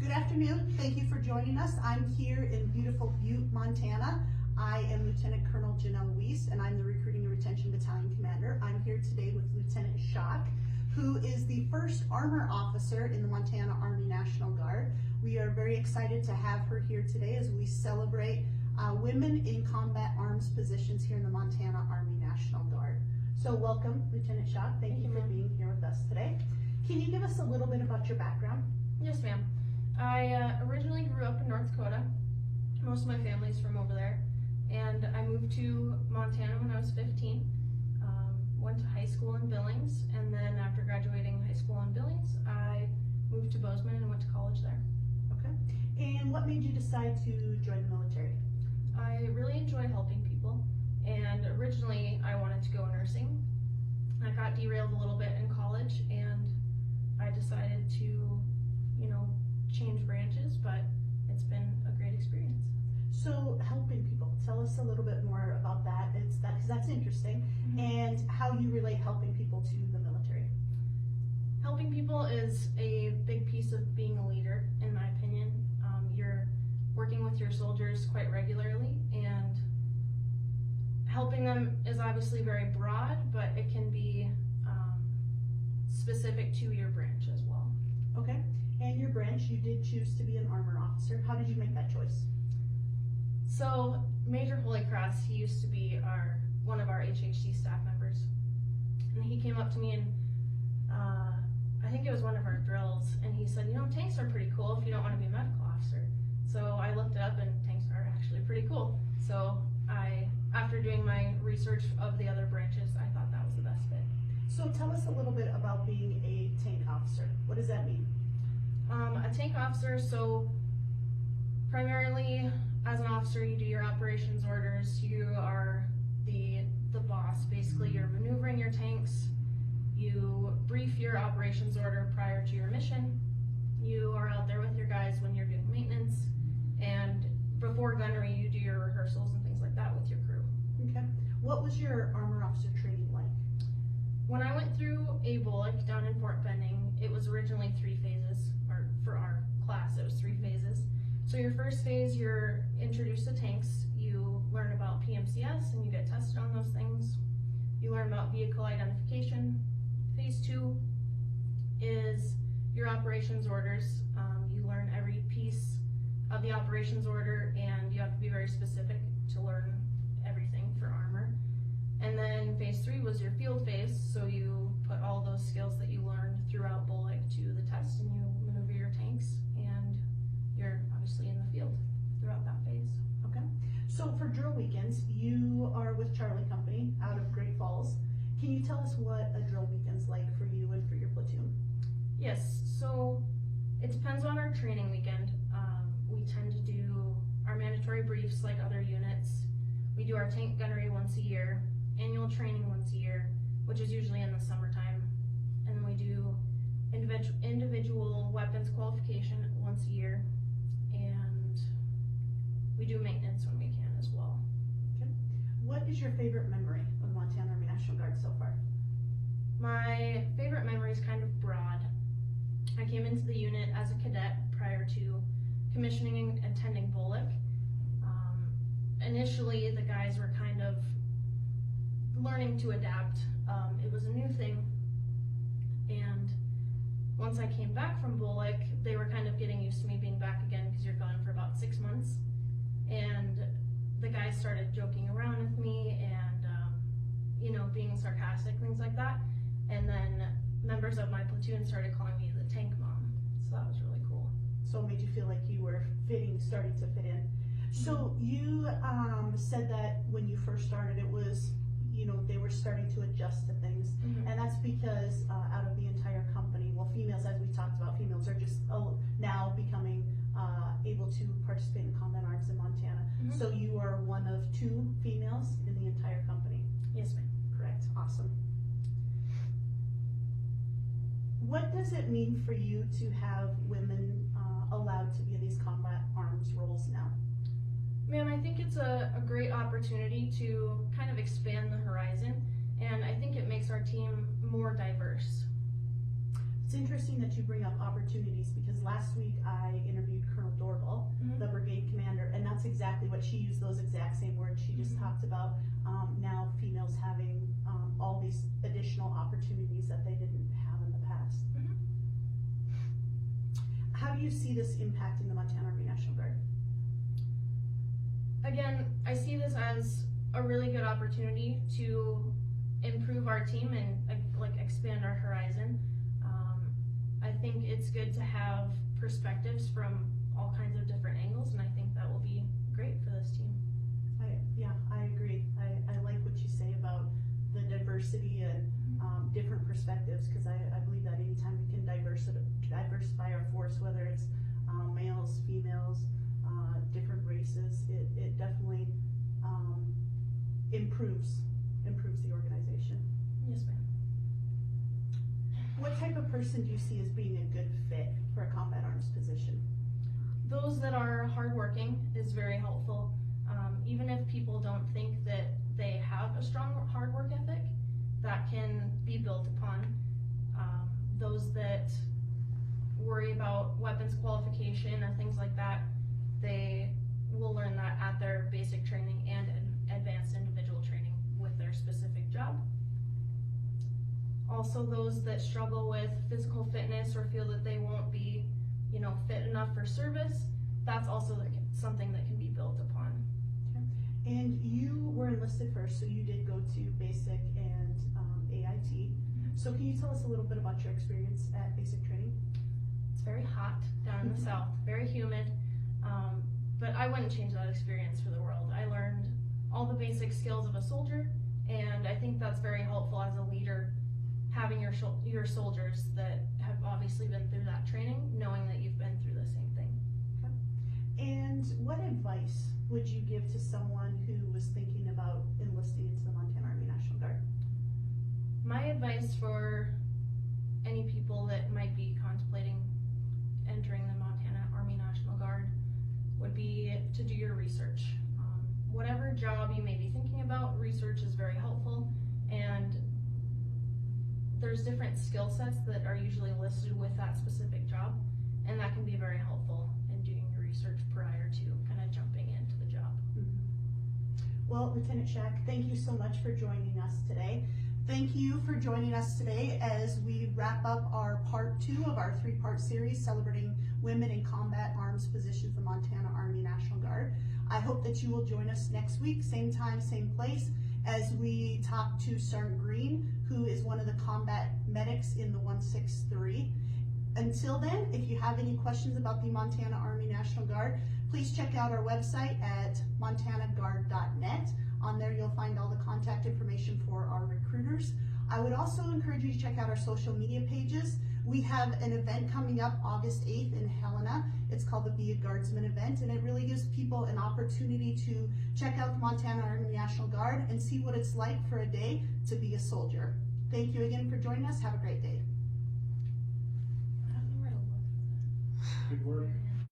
Good afternoon. Thank you for joining us. I'm here in beautiful Butte, Montana. I am Lieutenant Colonel Jenna Schaack, and I'm the Recruiting and Retention Battalion Commander. I'm here today with Lieutenant Schaack, who is the first armor officer in the Montana Army National Guard. We are very excited to have her here today as we celebrate women in combat arms positions here in the Montana Army National Guard. So welcome, Lieutenant Schaack. Thank you for being here with us today. Can you give us a little bit about your background? Yes, ma'am. I originally grew up in North Dakota. Most of my family's from over there. And I moved to Montana when I was 15. Went to high school in Billings, and then after graduating high school in Billings, I moved to Bozeman and went to college there. Okay. And what made you decide to join the military? I really enjoy helping people, and originally I wanted to go nursing. I got derailed a little bit in college, and I decided to, change branches, but it's been a great experience. So helping people, tell us a little bit more about that. Because that's interesting, and how you relate helping people to the military. Helping people is a big piece of being a leader, in my opinion. You're working with your soldiers quite regularly, and helping them is obviously very broad, but it can be specific to your branch as well. Okay, and your branch, you did choose to be an armor officer. How did you make that choice? So Major Holy Cross, he used to be one of our HHC staff members, and he came up to me and I think it was one of our drills, and he said, tanks are pretty cool if you don't want to be a medical officer. So I looked it up, and tanks are actually pretty cool. So after doing my research of the other branches, I thought that was the best fit. So tell us a little bit about being a tank officer. What does that mean? A tank officer, so primarily as an officer, you do your operations orders. You are the boss. Basically, you're maneuvering your tanks. You brief your operations order prior to your mission. You are out there with your guys when you're doing maintenance, and before gunnery, you do your rehearsals and things like that with your crew. Okay. What was your armor officer training like? When I went through a bullock down in Fort Benning, it was originally 3 phases, or for our class, it was 3 phases. So your first phase, you're introduced to tanks. You learn about PMCS and you get tested on those things. You learn about vehicle identification. Phase 2 is your operations orders. You learn every piece of the operations order, and you have to be very specific to learn everything for armor. And then phase 3 was your field phase, so you put all those skills that you learned throughout bullock to the test, and you maneuver your tanks, and you're obviously in the field throughout that phase. Okay. So for drill weekends, you are with Charlie Company out of Great Falls. Can you tell us what a drill weekend's like for you and for your platoon? Yes, so it depends on our training weekend. We tend to do our mandatory briefs like other units. We do our tank gunnery once a year, annual training once a year, which is usually in the summertime. And then we do individual weapons qualification once a year, and we do maintenance when we can as well. Okay. What is your favorite memory of Montana Army National Guard so far? My favorite memory is kind of broad. I came into the unit as a cadet prior to commissioning and attending bullock. Initially, the guys were kind of learning to adapt. It was a new thing, and once I came back from bullock, they were kind of getting used to me being back again because you're gone for about 6 months. And the guys started joking around with me and, being sarcastic, things like that. And then members of my platoon started calling me the tank mom. So that was really cool. So it made you feel like you were starting to fit in. So you said that when you first started, it was, they were starting to adjust to things. And that's because out of the entire company, well, females, as we talked about, females are just now becoming able to participate in combat arms in Montana. So you are one of 2 females in the entire company? Yes, ma'am. Correct. Awesome. What does it mean for you to have women allowed to be in these combat arms roles now? Man, I think it's a great opportunity to kind of expand the horizon, and I think it makes our team more diverse. It's interesting that you bring up opportunities, because last week I interviewed but she used those exact same words. She just talked about now females having all these additional opportunities that they didn't have in the past. How do you see this impacting the Montana Army National Guard? Again, I see this as a really good opportunity to improve our team and like expand our horizon. I think it's good to have perspectives from all kinds of different angles, and I think that will be great for this team. I agree. I like what you say about the diversity and different perspectives, because I believe that anytime we can diversify our force, whether it's males, females, different races, it definitely improves the organization. Yes, ma'am. What type of person do you see as being a good fit for a combat arms position? Those that are hardworking is very helpful. Even if people don't think that they have a strong hard work ethic, that can be built upon. Those that worry about weapons qualification or things like that, they will learn that at their basic training and advanced individual training with their specific job. Also, those that struggle with physical fitness or feel that they won't be, fit enough for service, that's also something that can be built upon. Okay. And you were enlisted first, so you did go to basic and AIT. So can you tell us a little bit about your experience at basic training? It's very hot down in the south, very humid, but I wouldn't change that experience for the world. I learned all the basic skills of a soldier, and I think that's very helpful as a leader, having your soldiers that have obviously been through that training, knowing that you've been through the same thing. Okay. And what advice would you give to someone who was thinking about enlisting into the Montana Army National Guard? My advice for any people that might be contemplating entering the Montana Army National Guard would be to do your research. Whatever job you may be thinking about, research is very helpful, and there's different skill sets that are usually listed with that specific job, and that can be very helpful in doing your research prior to kind of jumping into the job. Well, Lieutenant Schaack, thank you so much for joining us today. Thank you for joining us today as we wrap up our part 2 of our 3-part series celebrating women in combat arms positions, the Montana Army National Guard. I hope that you will join us next week, same time, same place, as we talk to Sergeant Green, who is one of the combat medics in the 163. Until then, if you have any questions about the Montana Army National Guard, please check out our website at montanaguard.net. On there you'll find all the contact information for our recruiters. I would also encourage you to check out our social media pages. We have an event coming up August 8th in Helena. It's called the Be a Guardsman event, and it really gives people an opportunity to check out the Montana Army National Guard and see what it's like for a day to be a soldier. Thank you again for joining us. Have a great day. I don't know where to look for that. Good work.